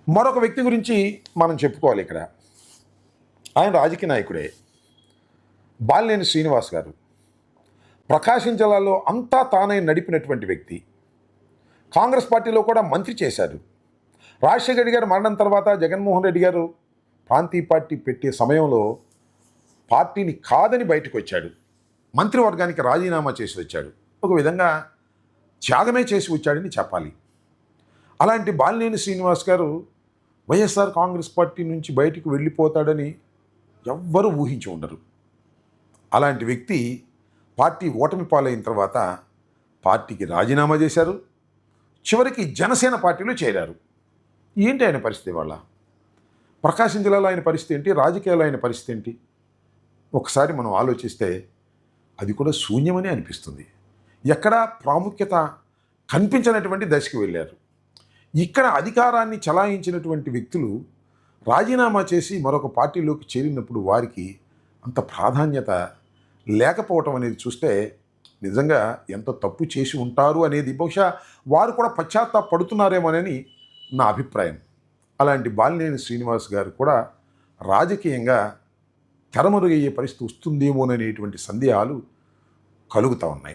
మరొక వ్యక్తి గురించి మనం చెప్పుకోవాలి ఇక్కడ. ఆయన రాజకీయ నాయకుడే. బాలినేని శ్రీనివాస్ గారు. ప్రకాశం జిల్లాలో అంతా తానే నడిపినటువంటి వ్యక్తి. కాంగ్రెస్ పార్టీలో కూడా మంత్రి చేశారు. రాజశేఖర రెడ్డి గారు మరణం తర్వాత జగన్మోహన్ రెడ్డి గారు ప్రాంతీయ పార్టీ పెట్టే సమయంలో పార్టీని కాదని బయటకు వచ్చాడు. మంత్రివర్గానికి రాజీనామా చేసి వచ్చాడు. ఒక విధంగా త్యాగమే చేసి వచ్చాడని చెప్పాలి. అలాంటి బాలినేని శ్రీనివాస్ గారు వైఎస్ఆర్ కాంగ్రెస్ పార్టీ నుంచి బయటికి వెళ్ళిపోతాడని ఎవ్వరూ ఊహించి ఉండరు. అలాంటి వ్యక్తి పార్టీ ఓటమి పాలైన తర్వాత పార్టీకి రాజీనామా చేశారు. చివరికి జనసేన పార్టీలో చేరారు. ఏంటి ఆయన పరిస్థితి వాళ్ళ? ప్రకాశం జిల్లాలో ఆయన పరిస్థితి ఏంటి? రాజకీయాల్లో ఆయన పరిస్థితి ఏంటి? ఒకసారి మనం ఆలోచిస్తే అది కూడా శూన్యమని అనిపిస్తుంది. ఎక్కడా ప్రాముఖ్యత కనిపించినటువంటి దశకి వెళ్ళారు. ఇక్కడ అధికారాన్ని చలాయించినటువంటి వ్యక్తులు రాజీనామా చేసి మరొక పార్టీలోకి చేరినప్పుడు వారికి అంత ప్రాధాన్యత లేకపోవటం అనేది చూస్తే నిజంగా ఎంత తప్పు చేసి ఉంటారు అనేది బహుశా వారు కూడా పశ్చాత్తాపడుతున్నారేమోనని నా అభిప్రాయం. అలాంటి బాలినేని శ్రీనివాస్ గారు కూడా రాజకీయంగా తెరమరుగయ్యే పరిస్థితి వస్తుందేమోననేటువంటి సందేహాలు కలుగుతూ ఉన్నాయి.